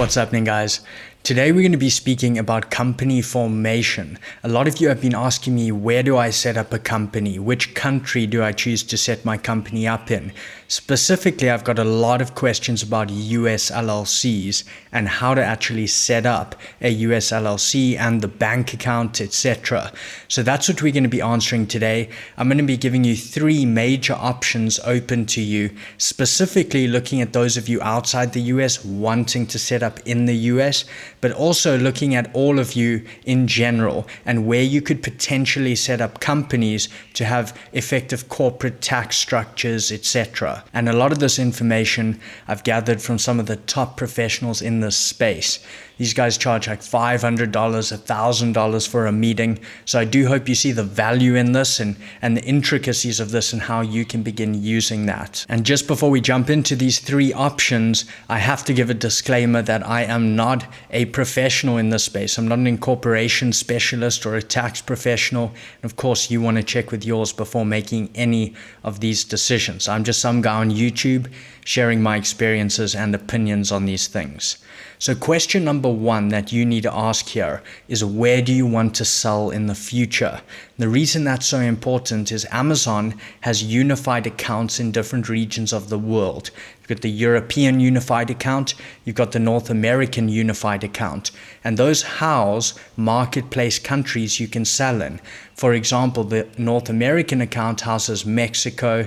What's happening, guys? Today we're going to be speaking about company formation. A lot of you have been asking me, where do I set up a company? Which country do I choose to set my company up in? Specifically, I've got a lot of questions about US LLCs and how to actually set up a US LLC and the bank account, etc. So that's what we're going to be answering today. I'm going to be giving you 3 major options open to you, specifically looking at those of you outside the US wanting to set up in the US, but also looking at all of you in general and where you could potentially set up companies to have effective corporate tax structures, etc. And a lot of this information I've gathered from some of the top professionals in this space. These guys charge like $500, $1,000 for a meeting. So I do hope you see the value in this and the intricacies of this and how you can begin using that. And just before we jump into these 3 options, I have to give a disclaimer that I am not a professional in this space. I'm not an incorporation specialist or a tax professional. And of course, you want to check with yours before making any of these decisions. I'm just some guy on YouTube sharing my experiences and opinions on these things. So question number 1 that you need to ask here is, where do you want to sell in the future? The reason that's so important is Amazon has unified accounts in different regions of the world. You've got the European unified account, you've got the North American unified account, and those house marketplace countries you can sell in. For example, the North American account houses Mexico,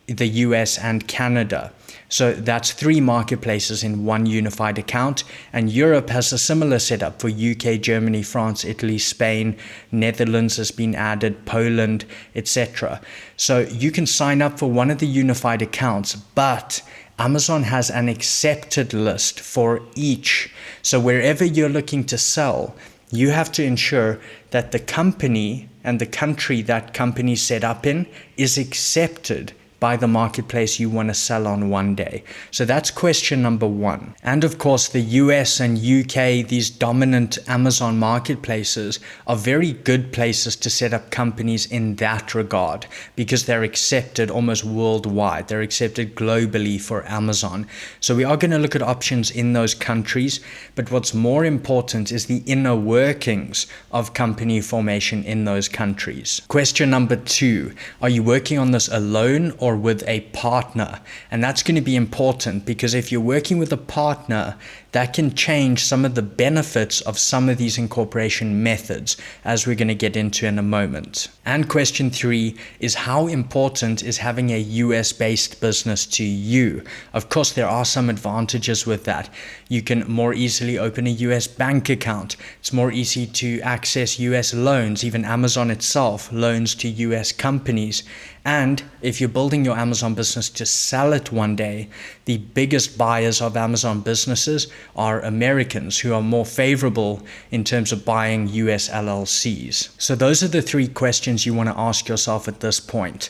the US, and Canada. So that's 3 marketplaces in one unified account, and Europe has a similar setup for UK, Germany, France, Italy, Spain, Netherlands has been added, Poland, etc. So you can sign up for one of the unified accounts, but Amazon has an accepted list for each. So wherever you're looking to sell, you have to ensure that the company and the country that company set up in is accepted by the marketplace you want to sell on one day. So that's question number 1. And of course, the US and UK, these dominant Amazon marketplaces, are very good places to set up companies in that regard because they're accepted almost worldwide. They're accepted globally for Amazon. So we are going to look at options in those countries, but what's more important is the inner workings of company formation in those countries. Question number 2, are you working on this alone or with a partner? And that's going to be important because if you're working with a partner, that can change some of the benefits of some of these incorporation methods, as we're going to get into in a moment. And question 3 is, how important is having a US-based business to you? Of course, there are some advantages with that. You can more easily open a US bank account. It's more easy to access US loans, even Amazon itself loans to US companies. And if you're building your Amazon business to sell it one day, the biggest buyers of Amazon businesses are Americans, who are more favorable in terms of buying US LLCs. So those are the 3 questions you want to ask yourself at this point.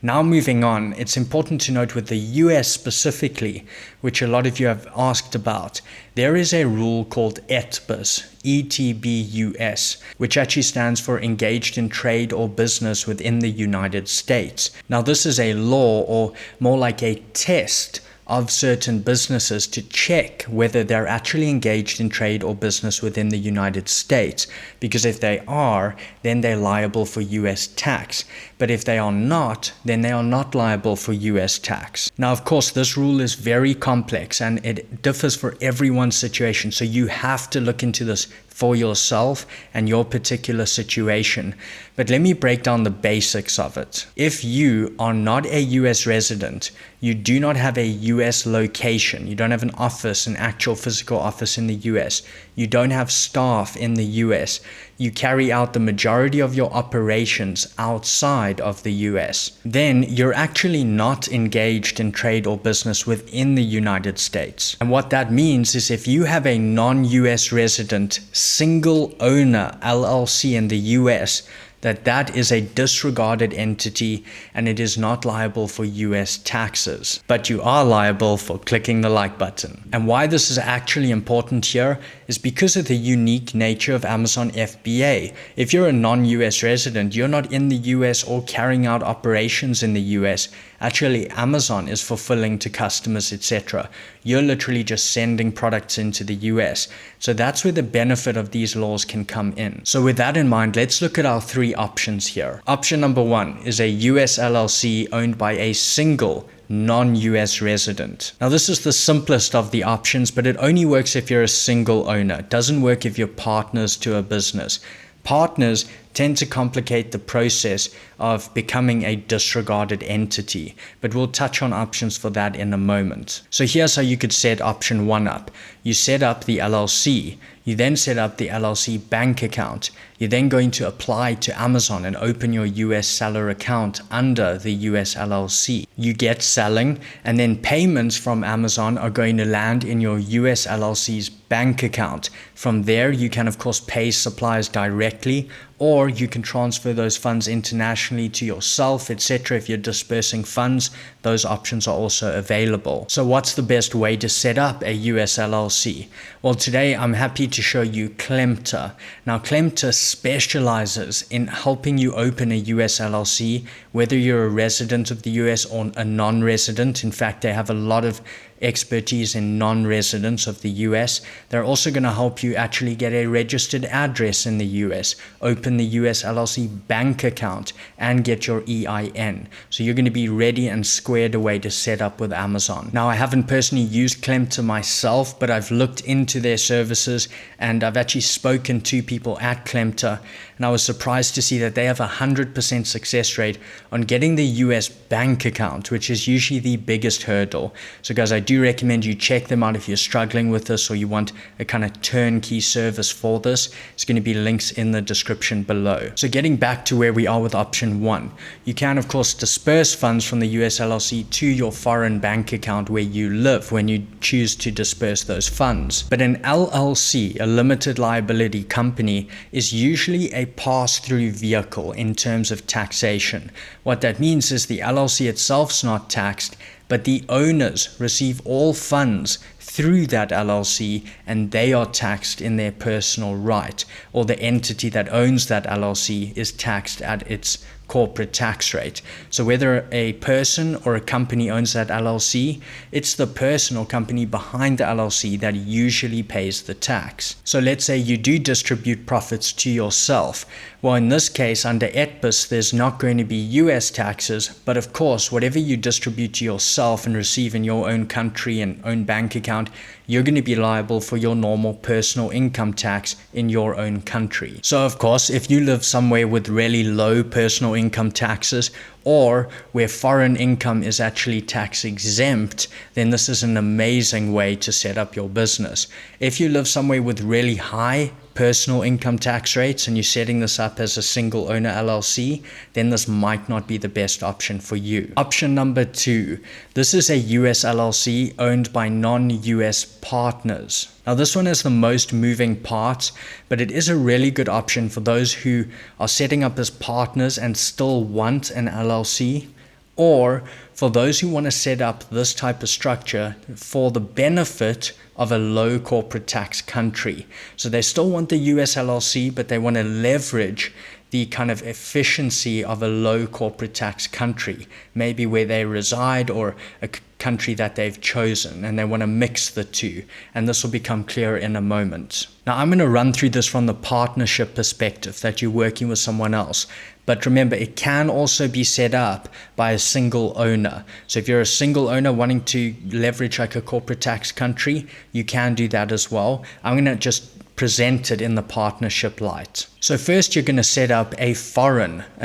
Now moving on, it's important to note with the US specifically, which a lot of you have asked about, there is a rule called ETBUS, ETBUS, which actually stands for Engaged in Trade or Business within the United States. Now this is a law, or more like a test of certain businesses to check whether they're actually engaged in trade or business within the United States. Because if they are, then they're liable for US tax. But if they are not, then they are not liable for US tax. Now, of course, this rule is very complex and it differs for everyone's situation. So you have to look into this for yourself and your particular situation. But let me break down the basics of it. If you are not a US resident, you do not have a US location, you don't have an office, an actual physical office in the US, you don't have staff in the US, you carry out the majority of your operations outside of the US, then you're actually not engaged in trade or business within the United States. And what that means is, if you have a non-US resident single owner LLC in the US, that is a disregarded entity and it is not liable for US taxes, but you are liable for clicking the like button. And why this is actually important here is because of the unique nature of Amazon FBA. If you're a non-US resident, you're not in the US or carrying out operations in the US, Actually, Amazon is fulfilling to customers, etc. You're literally just sending products into the US. So that's where the benefit of these laws can come in. So with that in mind, let's look at our three options here. Option number one is a US LLC owned by a single non-US resident. Now this is the simplest of the options, but it only works if you're a single owner. It doesn't work if you're partners to a business. Partners tend to complicate the process of becoming a disregarded entity, but we'll touch on options for that in a moment. So here's how you could set option one up. You set up the LLC. You then set up the LLC bank account. You're then going to apply to Amazon and open your US seller account under the US LLC. You get selling, and then payments from Amazon are going to land in your US LLC's bank account. From there, you can of course pay suppliers directly, or you can transfer those funds internationally to yourself, etc. If you're dispersing funds, those options are also available. So what's the best way to set up a US LLC? Well, today I'm happy to show you CLEMTA. Now, CLEMTA specializes in helping you open a US LLC, whether you're a resident of the US or a non-resident. In fact, they have a lot of expertise in non-residents of the US. They're also going to help you actually get a registered address in the US, open the US LLC bank account, and get your EIN. So you're going to be ready and squared away to set up with Amazon. Now, I haven't personally used CLEMTA myself, but I've looked into their services and I've actually spoken to people at CLEMTA, and I was surprised to see that they have a 100% success rate on getting the US bank account, which is usually the biggest hurdle. So guys, I do recommend you check them out if you're struggling with this or you want a kind of turnkey service for this. It's going to be links in the description below. So getting back to where we are with option one, you can of course disperse funds from the US LLC to your foreign bank account where you live when you choose to disperse those funds. But an LLC, a limited liability company, is usually a pass-through vehicle in terms of taxation. What that means is the LLC itself is not taxed, but the owners receive all funds through that LLC and they are taxed in their personal right, or the entity that owns that LLC is taxed at its corporate tax rate. So whether a person or a company owns that LLC, it's the person or company behind the LLC that usually pays the tax. So let's say you do distribute profits to yourself. Well, in this case, under ETBUS, there's not going to be US taxes, but of course, whatever you distribute to yourself and receive in your own country and own bank account, you're going to be liable for your normal personal income tax in your own country. So of course, if you live somewhere with really low personal income taxes, or where foreign income is actually tax exempt, then this is an amazing way to set up your business. If you live somewhere with really high personal income tax rates and you're setting this up as a single owner LLC, then this might not be the best option for you. Option number two, this is a US LLC owned by non-US partners. Now this one is the most moving parts, but it is a really good option for those who are setting up as partners and still want an LLC, or for those who want to set up this type of structure for the benefit of a low corporate tax country. So they still want the US LLC, but they want to leverage the kind of efficiency of a low corporate tax country, maybe where they reside or a country that they've chosen, and they want to mix the two. And this will become clear in a moment. Now, I'm going to run through this from the partnership perspective, that you're working with someone else. But remember, it can also be set up by a single owner. So if you're a single owner wanting to leverage like a corporate tax country, you can do that as well. I'm going to just present it in the partnership light. So first, you're going to set up a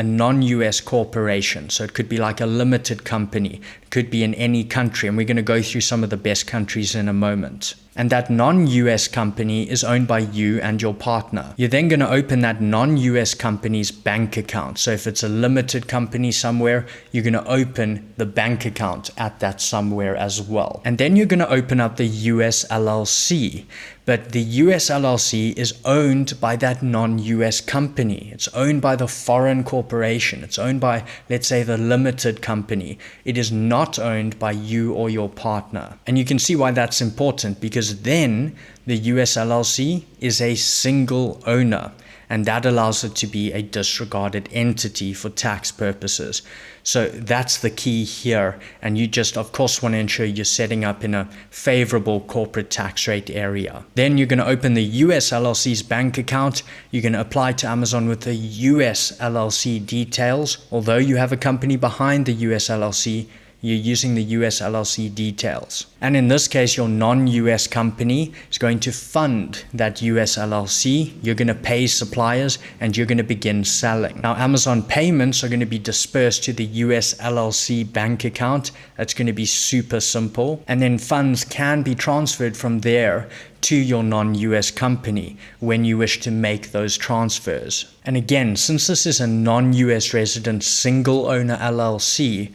non-US corporation. So it could be like a limited company. It could be in any country. And we're going to go through some of the best countries in a moment. And that non-US company is owned by you and your partner. You're then going to open that non-US company's bank account. So if it's a limited company somewhere, you're going to open the bank account at that somewhere as well. And then you're going to open up the US LLC. But the US LLC is owned by that non-US company. It's owned by the foreign corporation. It's owned by, let's say, the limited company. It is not owned by you or your partner. And you can see why that's important, because then the US LLC is a single owner. and that allows it to be a disregarded entity for tax purposes. So that's the key here, and you just of course want to ensure you're setting up in a favorable corporate tax rate area. Then you're going to open the US LLC's bank account. You're going to apply to Amazon with the US LLC details. Although you have a company behind the US LLC, you're using the US LLC details. And in this case, your non-US company is going to fund that US LLC. You're going to pay suppliers and you're going to begin selling. Now, Amazon payments are going to be dispersed to the US LLC bank account. That's going to be super simple. And then funds can be transferred from there to your non-US company when you wish to make those transfers. And again, since this is a non-US resident single owner LLC,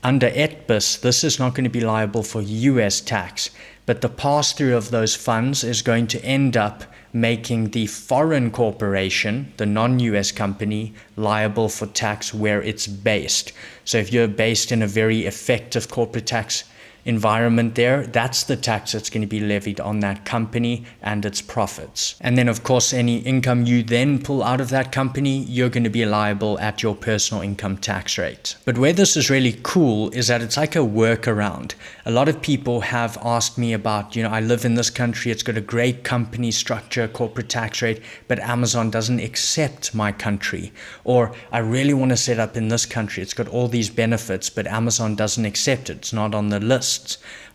under ETBUS, this is not going to be liable for US tax, but the pass-through of those funds is going to end up making the foreign corporation, the non-US company, liable for tax where it's based. So if you're based in a very effective corporate tax environment there, that's the tax that's going to be levied on that company and its profits. And then of course, any income you then pull out of that company, you're going to be liable at your personal income tax rate. But where this is really cool is that it's like a workaround. A lot of people have asked me about, I live in this country, it's got a great company structure, corporate tax rate, but Amazon doesn't accept my country. Or I really want to set up in this country, it's got all these benefits, but Amazon doesn't accept it, it's not on the list.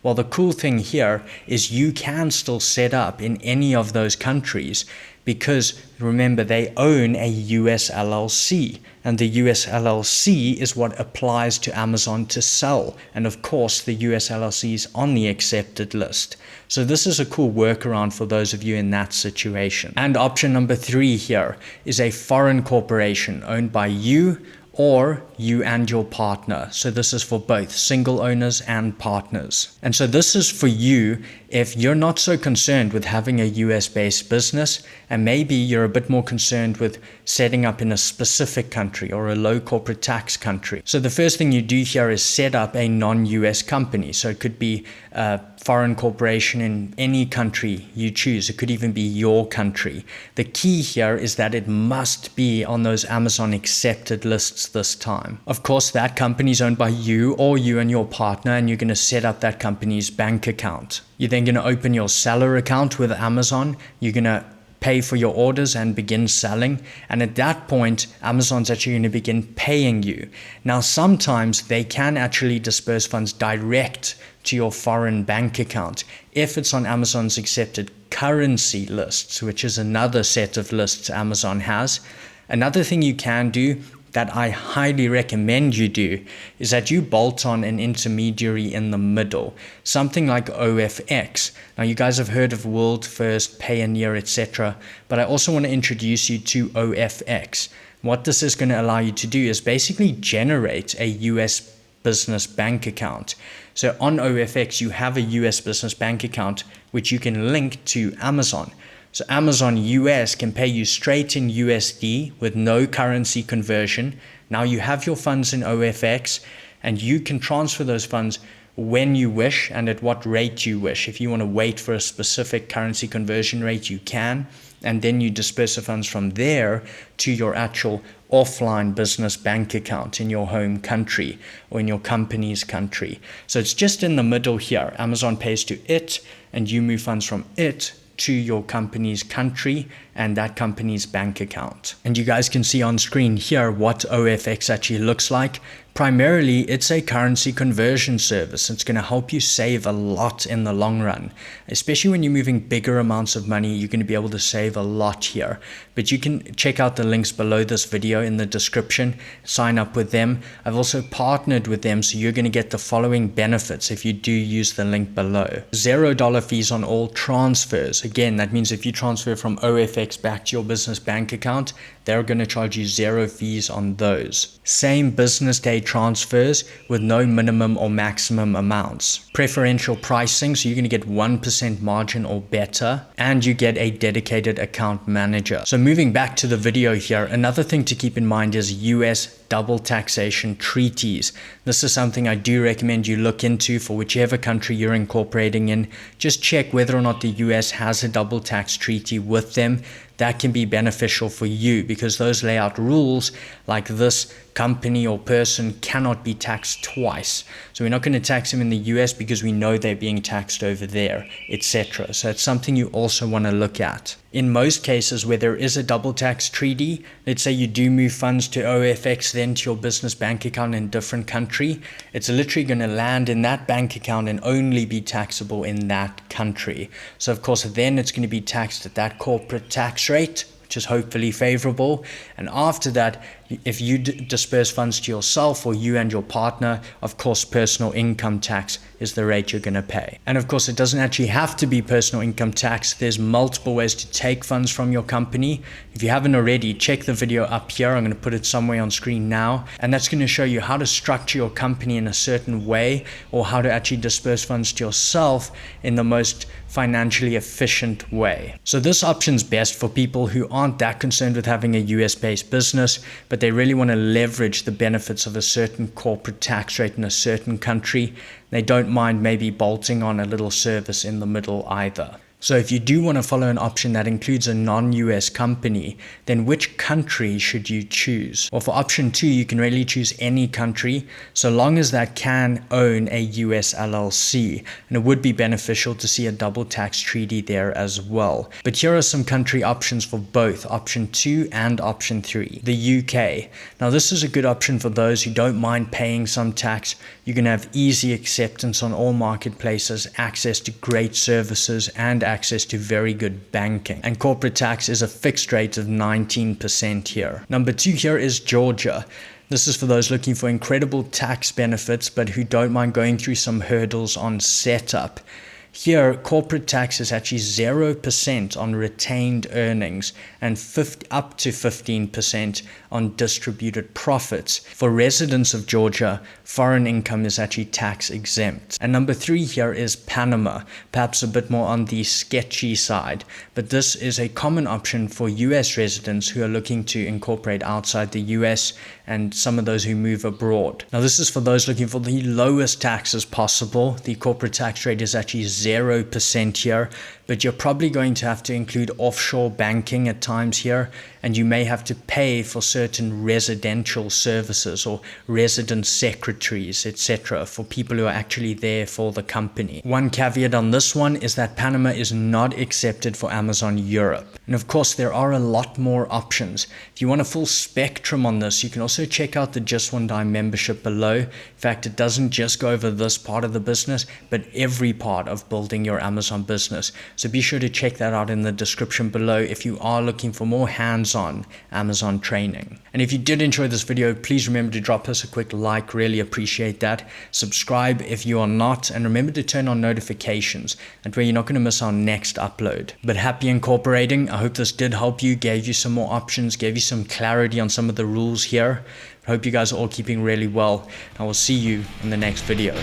Well, the cool thing here is you can still set up in any of those countries because remember, they own a US LLC, and the US LLC is what applies to Amazon to sell. And of course, the US LLC is on the accepted list. So this is a cool workaround for those of you in that situation. And option number 3 here is a foreign corporation owned by you or you and your partner. So this is for both single owners and partners. And so this is for you if you're not so concerned with having a US-based business, and maybe you're a bit more concerned with setting up in a specific country or a low corporate tax country. So the first thing you do here is set up a non-US company. So it could be a foreign corporation in any country you choose. It could even be your country. The key here is that it must be on those Amazon accepted lists this time. Of course, that company is owned by you or you and your partner, and you're going to set up that company's bank account. You're then going to open your seller account with Amazon. You're going to pay for your orders and begin selling. And at that point, Amazon's actually going to begin paying you. Now, sometimes they can actually disperse funds direct to your foreign bank account if it's on Amazon's accepted currency lists, which is another set of lists Amazon has. Another thing you can do that I highly recommend you do is that you bolt on an intermediary in the middle, something like OFX. Now, you guys have heard of World First, Payoneer, etc., but I also want to introduce you to OFX. What this is going to allow you to do is basically generate a US business bank account. So on OFX, you have a US business bank account, which you can link to Amazon. So Amazon US can pay you straight in USD with no currency conversion. Now you have your funds in OFX, and you can transfer those funds when you wish and at what rate you wish. If you want to wait for a specific currency conversion rate, you can. And then you disperse the funds from there to your actual offline business bank account in your home country or in your company's country. So it's just in the middle here. Amazon pays to it, and you move funds from it to your company's country and that company's bank account. And you guys can see on screen here what OFX actually looks like. Primarily, it's a currency conversion service. It's going to help you save a lot in the long run. Especially when you're moving bigger amounts of money, you're going to be able to save a lot here. But you can check out the links below this video in the description. Sign up with them. I've also partnered with them, so you're going to get the following benefits if you do use the link below. $0 fees on all transfers. Again, that means if you transfer from OFX back to your business bank account, they're going to charge you 0 fees on those. Same business day transfers with no minimum or maximum amounts. Preferential pricing, so you're going to get 1% margin or better, and you get a dedicated account manager. So moving back to the video here, another thing to keep in mind is US double taxation treaties. This is something I do recommend you look into for whichever country you're incorporating in. Just check whether or not the US has a double tax treaty with them. that can be beneficial for you because those lay out rules like this company or person cannot be taxed twice. So we're not going to tax them in the US because we know they're being taxed over there, etc. So it's something you also want to look at. In most cases where there is a double tax treaty, let's say you do move funds to OFX then to your business bank account in a different country, it's literally going to land in that bank account and only be taxable in that country. So of course then it's going to be taxed at that corporate tax rate, which is hopefully favorable. And after that, if you disperse funds to yourself or you and your partner, of course, personal income tax is the rate you're going to pay. And of course, it doesn't actually have to be personal income tax. There's multiple ways to take funds from your company. If you haven't already, check the video up here. I'm going to put it somewhere on screen now. And that's going to show you how to structure your company in a certain way or how to actually disperse funds to yourself in the most financially efficient way. So this option's best for people who aren't that concerned with having a US-based business, but they really want to leverage the benefits of a certain corporate tax rate in a certain country. They don't mind maybe bolting on a little service in the middle either. So if you do want to follow an option that includes a non-US company, then which country should you choose? Well, for option 2, you can really choose any country, so long as that can own a US LLC. And it would be beneficial to see a double tax treaty there as well. But here are some country options for both option 2 and option 3. The UK. Now this is a good option for those who don't mind paying some tax. You can have easy acceptance on all marketplaces, access to great services, and access to very good banking. And corporate tax is a fixed rate of 19% here. Number 2 here is Georgia. This is for those looking for incredible tax benefits, but who don't mind going through some hurdles on setup. Here, corporate tax is actually 0% on retained earnings and up to 15% on distributed profits. For residents of Georgia, foreign income is actually tax exempt. And number 3 here is Panama, perhaps a bit more on the sketchy side, but this is a common option for US residents who are looking to incorporate outside the US and some of those who move abroad. Now this is for those looking for the lowest taxes possible. The corporate tax rate is actually 0% here, but you're probably going to have to include offshore banking at times here, and you may have to pay for certain residential services or resident secretaries, etc., for people who are actually there for the company. One caveat on this one is that Panama is not accepted for Amazon Europe. And of course, there are a lot more options. If you want a full spectrum on this, you can also check out the Just One Dime membership below. In fact, it doesn't just go over this part of the business, but every part of building your Amazon business. So be sure to check that out in the description below if you are looking for more hands-on Amazon training. And if you did enjoy this video, please remember to drop us a quick like, really appreciate that. Subscribe if you are not, and remember to turn on notifications. That way you're not going to miss our next upload. But happy incorporating. I hope this did help you, gave you some more options, gave you some clarity on some of the rules here. I hope you guys are all keeping really well. I will see you in the next video.